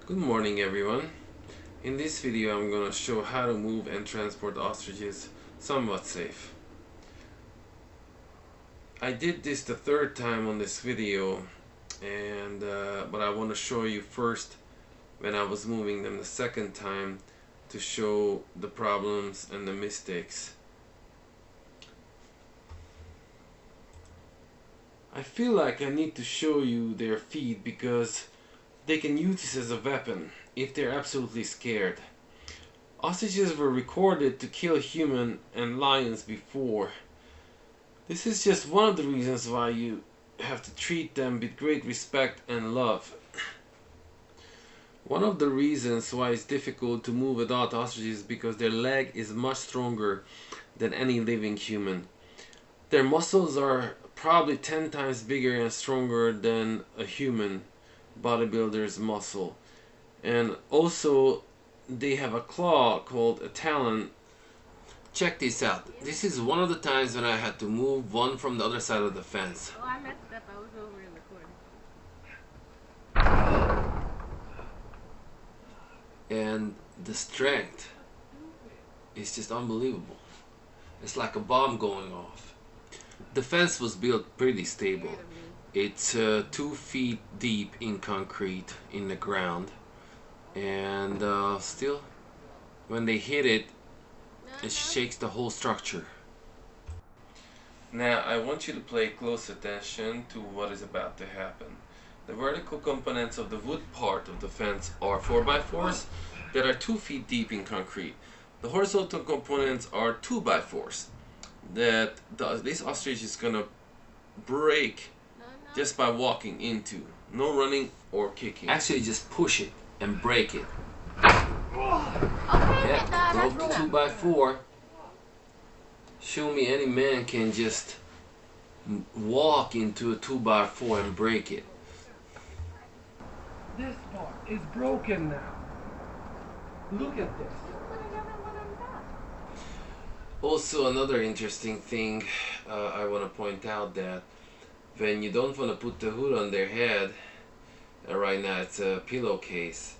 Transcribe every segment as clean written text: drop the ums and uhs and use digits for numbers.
Good morning everyone. In this video I'm going to show how to move and transport ostriches somewhat safe. I did this the third time on this video and but I want to show you first when I was moving them the second time to show the problems and the mistakes. I feel like I need to show you their feet because they can use this as a weapon if they're absolutely scared. Ostriches were recorded to kill human and lions before. This is just one of the reasons why you have to treat them with great respect and love. One of the reasons why it's difficult to move adult ostriches is because their leg is much stronger than any living human. Their muscles are probably 10 times bigger and stronger than a human bodybuilder's muscle. And also they have a claw called a talon. Check this out. This is one of the times when I had to move one from the other side of the fence. Oh, I messed up. I was over in the corner. And the strength is just unbelievable. It's like a bomb going off. The fence was built pretty stable. It's 2 feet deep in concrete in the ground, and still when they hit it, it shakes the whole structure. Now I want you to pay close attention to what is about to happen. The vertical components of the wood part of the fence are 4x4s that are 2 feet deep in concrete. The horizontal components are 2x4s that this ostrich is gonna break just by walking into. No running or kicking. Actually just push it and break it. Yeah, broke the 2x4. Show me any man can just walk into a 2x4 and break it. This part is broken now. Look at this. Also, another interesting thing I want to point out that when you don't want to put the hood on their head, right now it's a pillowcase,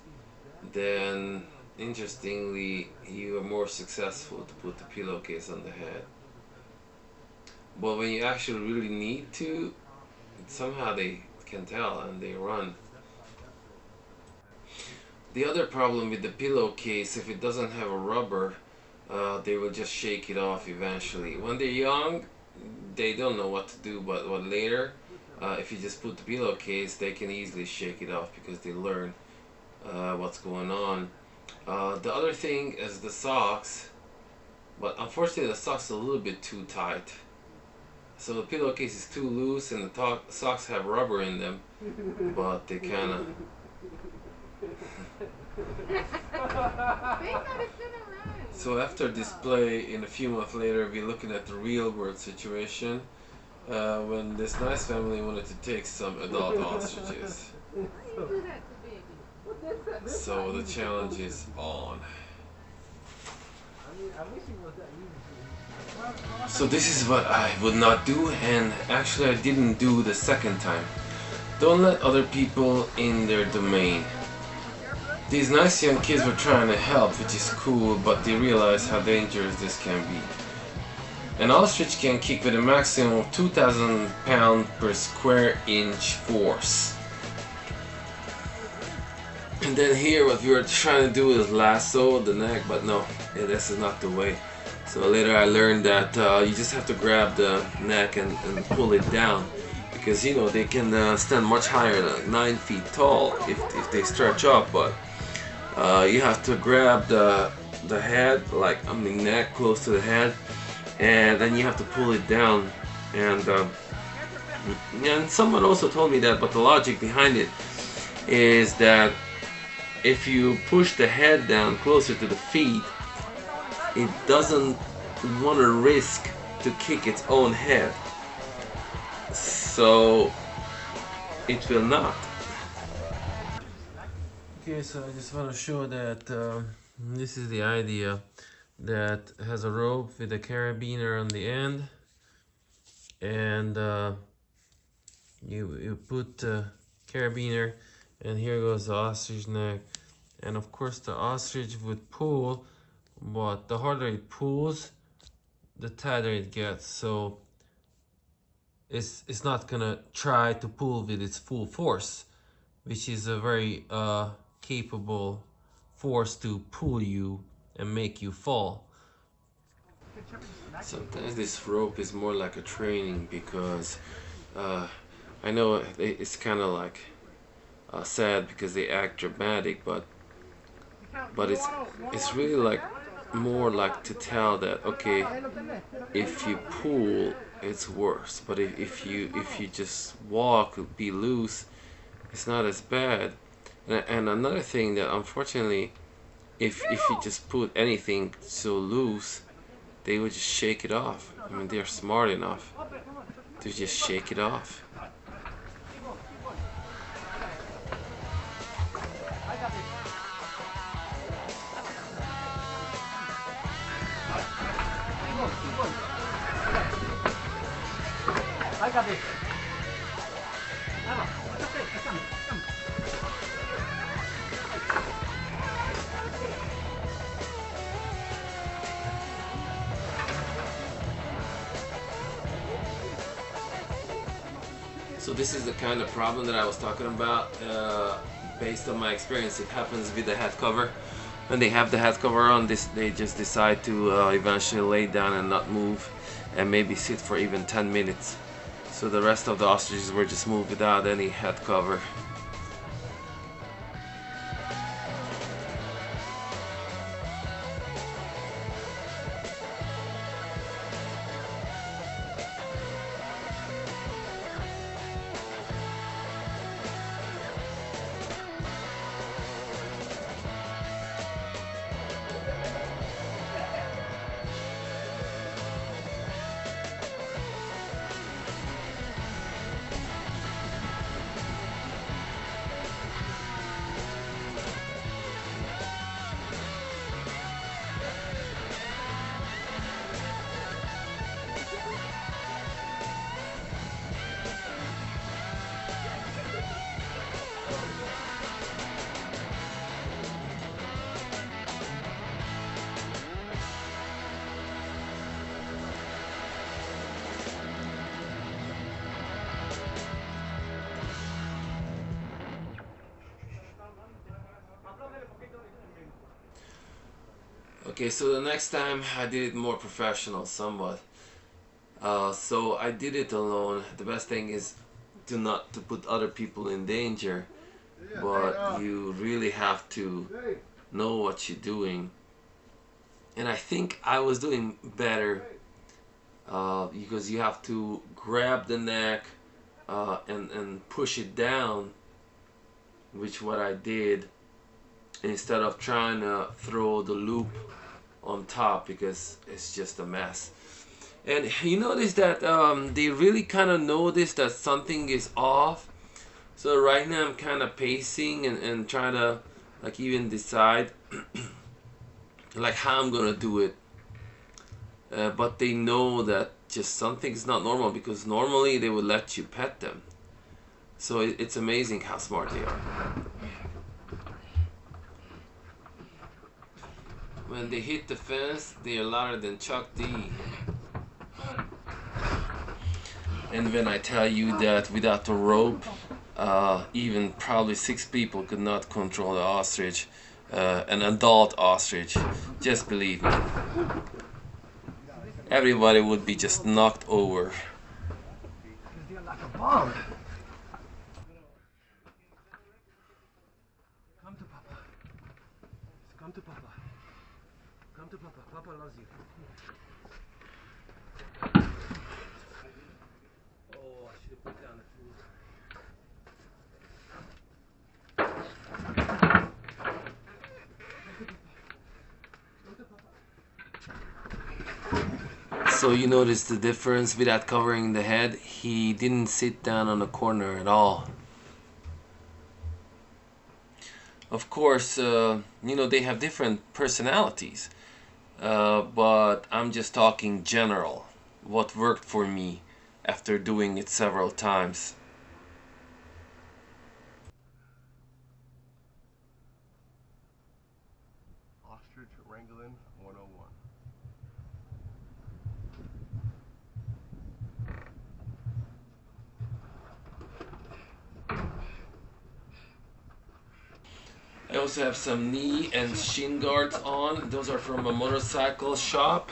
then interestingly you are more successful to put the pillowcase on the head. But when you actually really need to, somehow they can tell and they run. The other problem with the pillowcase, if it doesn't have a rubber, they will just shake it off eventually. When they're young, they don't know what to do, but later, if you just put the pillowcase, they can easily shake it off because they learn what's going on. The other thing is the socks, but unfortunately the socks are a little bit too tight. So the pillowcase is too loose and the socks have rubber in them, but they kind of... So after this play, in a few months later, we're looking at the real world situation when this nice family wanted to take some adult ostriches. So the challenge is on. So this is what I would not do, and actually I didn't do the second time. Don't let other people in their domain. These nice young kids were trying to help, which is cool, but they realize how dangerous this can be. An ostrich can kick with a maximum of 2,000 pounds per square inch force. And then here what we were trying to do is lasso the neck, but no, this is not the way. So later I learned that you just have to grab the neck and pull it down, because you know they can stand much higher than 9 feet tall if they stretch up, but you have to grab the head, like the neck close to the head, and then you have to pull it down. And someone also told me that, but the logic behind it is that if you push the head down closer to the feet, it doesn't want to risk to kick its own head, so it will not. Okay, so I just want to show that this is the idea, that has a rope with a carabiner on the end, and you put the carabiner, and here goes the ostrich neck, And of course the ostrich would pull, but the harder it pulls, the tighter it gets. So it's not gonna try to pull with its full force, which is a very capable force to pull you and make you fall. Sometimes this rope is more like a training because uh, I know it's kind of like sad because they act dramatic, but it's really like more like to tell that okay, if you pull it's worse, but if you just walk, be loose, it's not as bad. And another thing that unfortunately, if you just put anything so loose, they would just shake it off. I mean, they're smart enough to just shake it off. I got this. So this is the kind of problem that I was talking about. Based on my experience, it happens with the head cover. When they have the head cover on, they just decide to eventually lay down and not move, and maybe sit for even 10 minutes. So the rest of the ostriches were just moved without any head cover. Okay, so the next time I did it more professional somewhat. So I did it alone. The best thing is not to put other people in danger, but you really have to know what you're doing. And I think I was doing better because you have to grab the neck and push it down, which what I did, instead of trying to throw the loop on top because it's just a mess. And you notice that they really kind of notice that something is off. So right now I'm kind of pacing and trying to like even decide like how I'm gonna do it. But they know that just something's not normal because normally they would let you pet them. So it's amazing how smart they are. When they hit the fence, they are louder than Chuck D. And when I tell you that without the rope, even probably 6 people could not control the ostrich, an adult ostrich, just believe me. Everybody would be just knocked over. They're like a bomb. Come to Papa. Come to Papa. Come to Papa. Papa loves you. Oh, I should have put down the food. So you notice the difference without covering the head? He didn't sit down on a corner at all. Of course, you know, they have different personalities. But I'm just talking general. What worked for me after doing it several times. Ostrich Wrangling 101. I also have some knee and shin guards on. Those are from a motorcycle shop.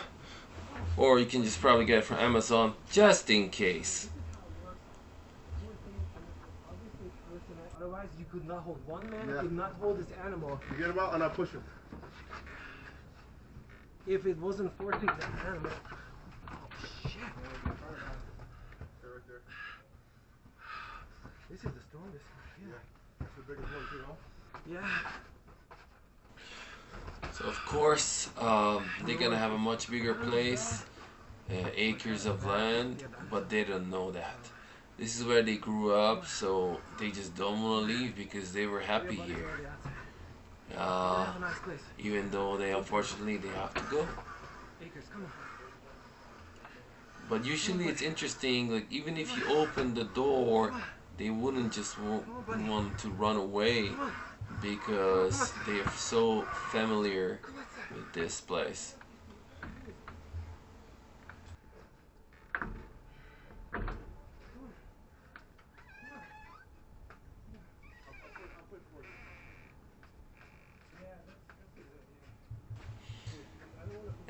Or you can just probably get it from Amazon, just in case. Otherwise, you could not hold. One man could not hold this animal. You get him out and I push him. If it wasn't forcing the animal. Oh, shit. They're right there. This is the strongest. Yeah. That's the biggest one, too, huh? Yeah. So of course, they're gonna have a much bigger place, acres of land, but they don't know that. This is where they grew up, so they just don't want to leave because they were happy here. Even though they unfortunately they have to go. But usually it's interesting, like even if you open the door, they wouldn't just want to run away because they are so familiar with this place.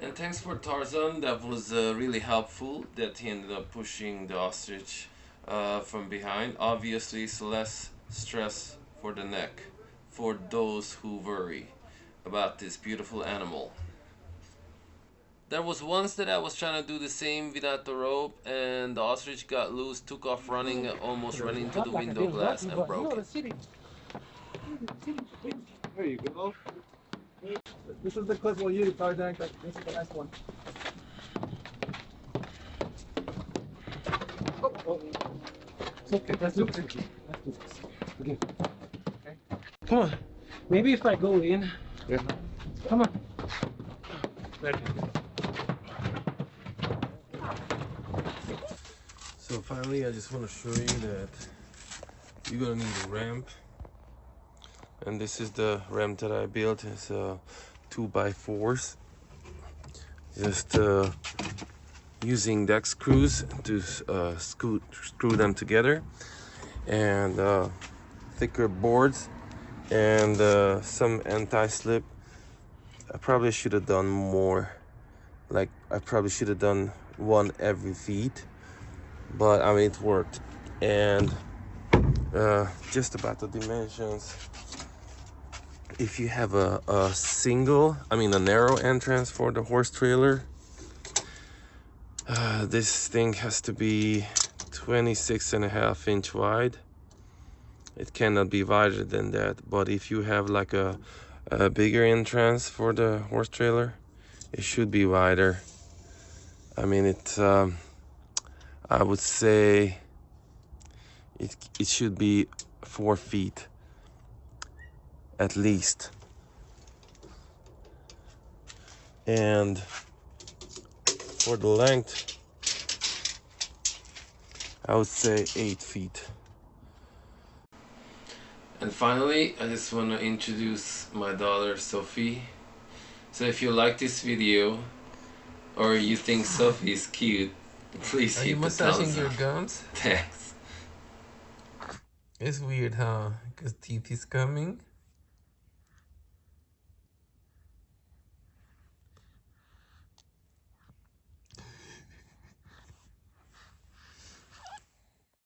And thanks for Tarzann, that was really helpful that he ended up pushing the ostrich from behind. Obviously it's less stress for the neck for those who worry about this beautiful animal. There was once that I was trying to do the same without the rope and the ostrich got loose, took off running, almost ran into the window glass and broke it. There you go. This is the clip we'll use, Tarzann. This is the next one. Oh. It's okay, let's do this. Let's do this. Again. Okay. Come on. Maybe if I go in. Yeah. Come on. Ready. So finally I just want to show you that you're gonna need a ramp. And this is the ramp that I built. It's 2x4s. Just using deck screws to screw them together, and thicker boards and some anti-slip. I probably should have done more. Like I probably should have done one every feet, but I mean it worked. And just about the dimensions. If you have a narrow entrance for the horse trailer, this thing has to be 26.5 inch wide. It cannot be wider than that. But if you have like a bigger entrance for the horse trailer, it should be wider. I mean, I would say it should be 4 feet at least. And for the length, I would say 8 feet. And finally, I just want to introduce my daughter Sophie. So if you like this video or you think Sophie is cute, please hit the thumbs up. Are you massaging your gums? Thanks. It's weird, huh? Because teeth is coming.